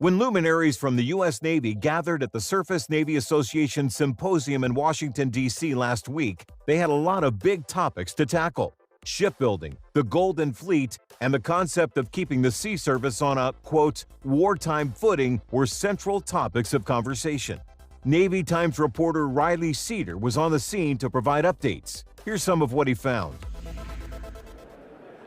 When luminaries from the U.S. Navy gathered at the Surface Navy Association Symposium in Washington, D.C. last week, they had a lot of big topics to tackle. Shipbuilding, the Golden Fleet, and the concept of keeping the sea service on a, quote, wartime footing were central topics of conversation. Navy Times reporter Riley Cedar was on the scene to provide updates. Here's some of what he found.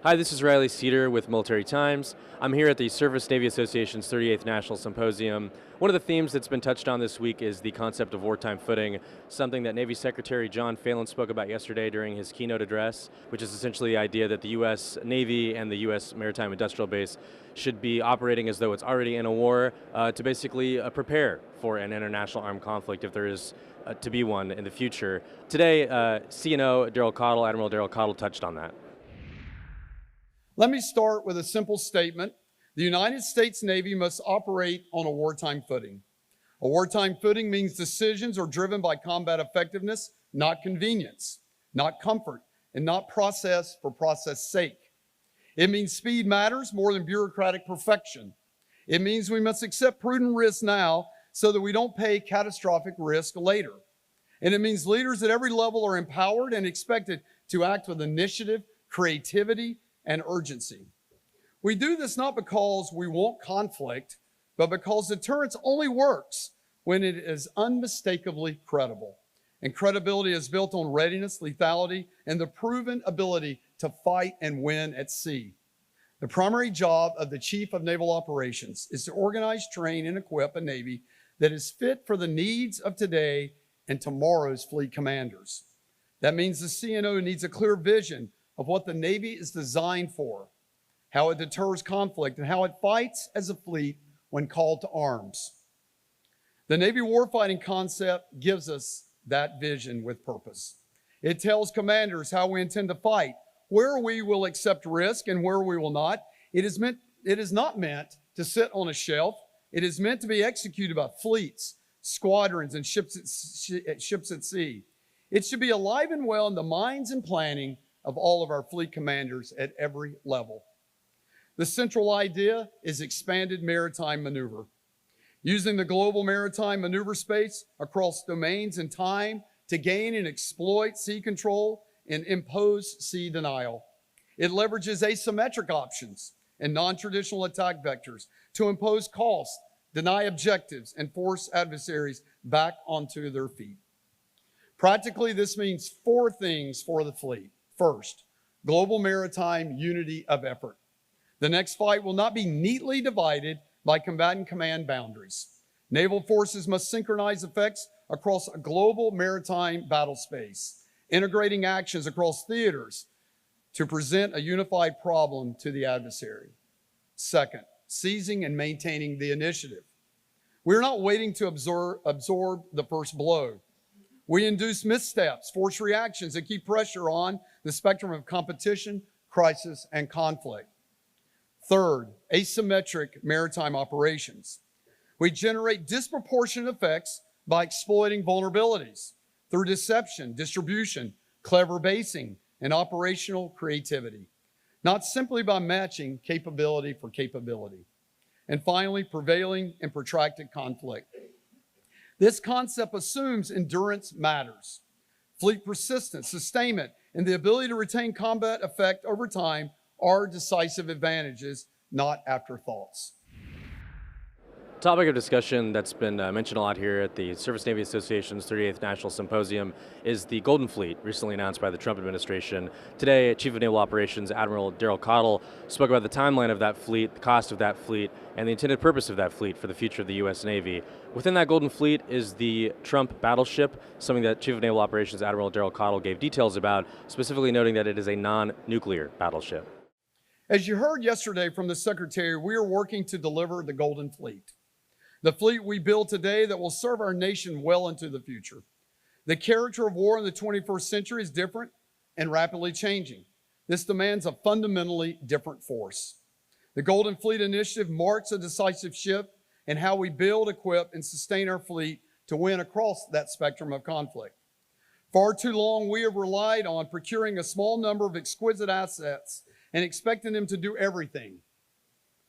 Hi, this is Riley Cedar with Military Times. I'm here at the Surface Navy Association's 38th National Symposium. One of the themes that's been touched on this week is the concept of wartime footing, something that Navy Secretary John Phelan spoke about yesterday during his keynote address, which is essentially the idea that the U.S. Navy and the U.S. Maritime Industrial Base should be operating as though it's already in a war to basically prepare for an international armed conflict if there is to be one in the future. Today, CNO Admiral Daryl Cottle touched on that. Let me start with a simple statement. The United States Navy must operate on a wartime footing. A wartime footing means decisions are driven by combat effectiveness, not convenience, not comfort, and not process for process sake. It means speed matters more than bureaucratic perfection. It means we must accept prudent risks now so that we don't pay catastrophic risk later. And it means leaders at every level are empowered and expected to act with initiative, creativity, and urgency. We do this not because we want conflict, but because deterrence only works when it is unmistakably credible. And credibility is built on readiness, lethality, and the proven ability to fight and win at sea. The primary job of the Chief of Naval Operations is to organize, train, and equip a Navy that is fit for the needs of today and tomorrow's fleet commanders. That means the CNO needs a clear vision of what the Navy is designed for, how it deters conflict, and how it fights as a fleet when called to arms. The Navy warfighting concept gives us that vision with purpose. It tells commanders how we intend to fight, where we will accept risk and where we will not. It is not meant to sit on a shelf. It is meant to be executed by fleets, squadrons, and ships at sea. It should be alive and well in the minds and planning of all of our fleet commanders at every level. The central idea is expanded maritime maneuver, using the global maritime maneuver space across domains and time to gain and exploit sea control and impose sea denial. It leverages asymmetric options and non-traditional attack vectors to impose costs, deny objectives, and force adversaries back onto their feet. Practically, this means four things for the fleet. First, global maritime unity of effort. The next fight will not be neatly divided by combatant command boundaries. Naval forces must synchronize effects across a global maritime battle space, integrating actions across theaters to present a unified problem to the adversary. Second, seizing and maintaining the initiative. We're not waiting to absorb the first blow. We induce missteps, force reactions, and keep pressure on the spectrum of competition, crisis, and conflict. Third, asymmetric maritime operations. We generate disproportionate effects by exploiting vulnerabilities through deception, distribution, clever basing, and operational creativity, not simply by matching capability for capability. And finally, prevailing and protracted conflict. This concept assumes endurance matters. Fleet persistence, sustainment, and the ability to retain combat effect over time are decisive advantages, not afterthoughts. Topic of discussion that's been mentioned a lot here at the Surface Navy Association's 38th National Symposium is the Golden Fleet, recently announced by the Trump administration. Today, Chief of Naval Operations Admiral Daryl Cottle spoke about the timeline of that fleet, the cost of that fleet, and the intended purpose of that fleet for the future of the U.S. Navy. Within that Golden Fleet is the Trump battleship, something that Chief of Naval Operations Admiral Daryl Cottle gave details about, specifically noting that it is a non-nuclear battleship. As you heard yesterday from the Secretary, we are working to deliver the Golden Fleet. The fleet we build today that will serve our nation well into the future. The character of war in the 21st century is different and rapidly changing. This demands a fundamentally different force. The Golden Fleet Initiative marks a decisive shift in how we build, equip, and sustain our fleet to win across that spectrum of conflict. Far too long, we have relied on procuring a small number of exquisite assets and expecting them to do everything.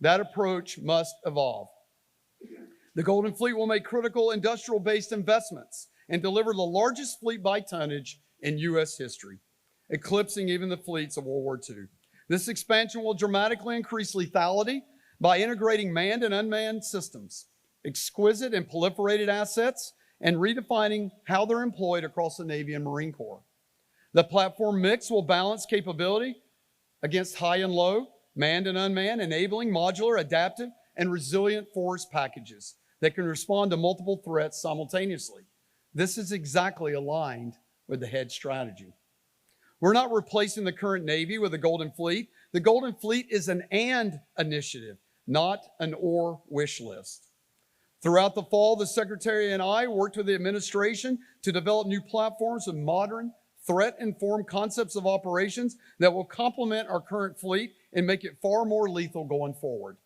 That approach must evolve. The Golden Fleet will make critical industrial-based investments and deliver the largest fleet by tonnage in U.S. history, eclipsing even the fleets of World War II. This expansion will dramatically increase lethality by integrating manned and unmanned systems, exquisite and proliferated assets, and redefining how they're employed across the Navy and Marine Corps. The platform mix will balance capability against high and low, manned and unmanned, enabling modular, adaptive, and resilient force packages that can respond to multiple threats simultaneously. This is exactly aligned with the HEAD strategy. We're not replacing the current Navy with the Golden Fleet. The Golden Fleet is an and initiative, not an or wish list. Throughout the fall, the Secretary and I worked with the administration to develop new platforms with modern, threat-informed concepts of operations that will complement our current fleet and make it far more lethal going forward.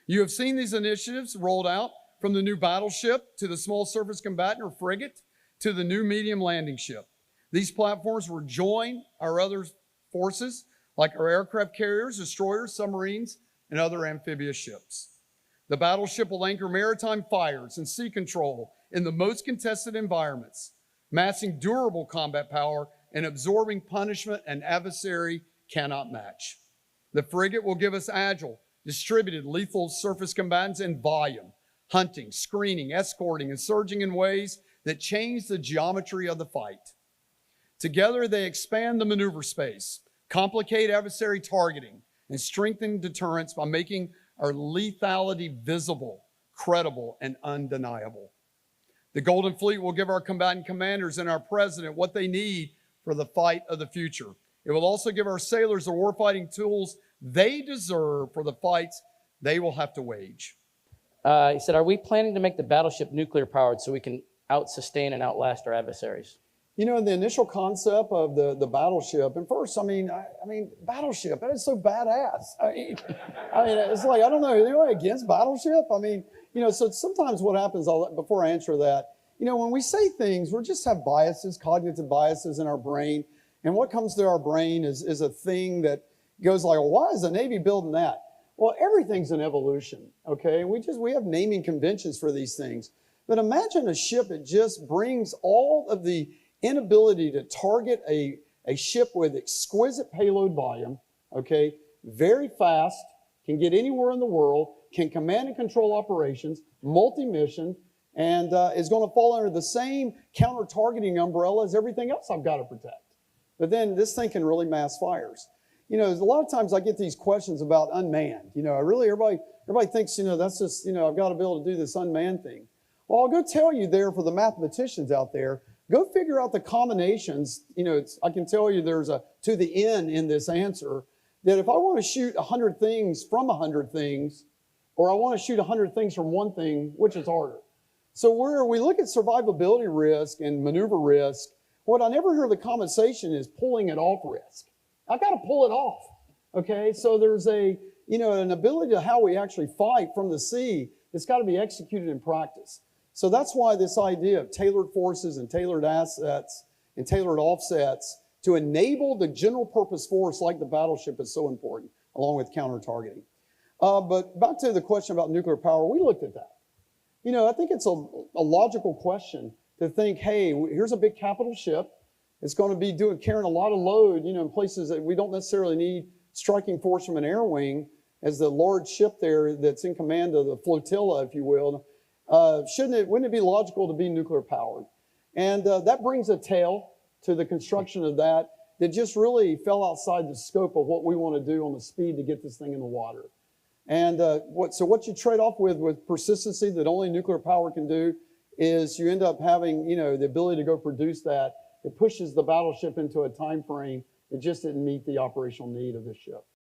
You have seen these initiatives rolled out from the new battleship to the small surface combatant or frigate to the new medium landing ship. These platforms will join our other forces like our aircraft carriers, destroyers, submarines, and other amphibious ships. The battleship will anchor maritime fires and sea control in the most contested environments, massing durable combat power and absorbing punishment an adversary cannot match. The frigate will give us agile, distributed lethal surface combatants in volume, hunting, screening, escorting, and surging in ways that change the geometry of the fight. Together, they expand the maneuver space, complicate adversary targeting, and strengthen deterrence by making our lethality visible, credible, and undeniable. The Golden Fleet will give our combatant commanders and our president what they need for the fight of the future. It will also give our sailors the warfighting tools they deserve for the fights they will have to wage. He said, are we planning to make the battleship nuclear powered so we can out-sustain and outlast our adversaries? You know, the initial concept of the battleship, and first, I mean, battleship, that is so badass. I mean, it's like, I don't know, anyone against battleship? I mean, you know, so sometimes what happens, before I answer that, you know, when we say things, we just have biases, cognitive biases in our brain, and what comes to our brain is a thing that goes like, well, why is the Navy building that? Well, everything's an evolution, okay? We have naming conventions for these things. But imagine a ship that just brings all of the inability to target a ship with exquisite payload volume, okay, very fast, can get anywhere in the world, can command and control operations, multi-mission, and is going to fall under the same counter-targeting umbrella as everything else I've got to protect. But then this thing can really mass fires. You know, a lot of times I get these questions about unmanned. You know, everybody thinks, you know, that's just, you know, I've got to be able to do this unmanned thing. Well, I'll go tell you there for the mathematicians out there, go figure out the combinations. You know, I can tell you there's a to the n in this answer, that if I want to shoot 100 things from 100 things, or I want to shoot 100 things from one thing, which is harder? So where we look at survivability risk and maneuver risk, what I never hear the conversation is pulling it off risk. I've got to pull it off, okay? So there's an ability to how we actually fight from the sea that's got to be executed in practice. So that's why this idea of tailored forces and tailored assets and tailored offsets to enable the general purpose force like the battleship is so important, along with counter-targeting. But back to the question about nuclear power, we looked at that. You know, I think it's a logical question to think, hey, here's a big capital ship. It's going to be carrying a lot of load, you know, in places that we don't necessarily need striking force from an air wing as the large ship there that's in command of the flotilla, if you will. Wouldn't it be logical to be nuclear powered? And that brings a tail to the construction of that just really fell outside the scope of what we want to do on the speed to get this thing in the water. And what you trade off with persistency that only nuclear power can do is you end up having, you know, the ability to go produce that. It pushes the battleship into a time frame that just didn't meet the operational need of this ship.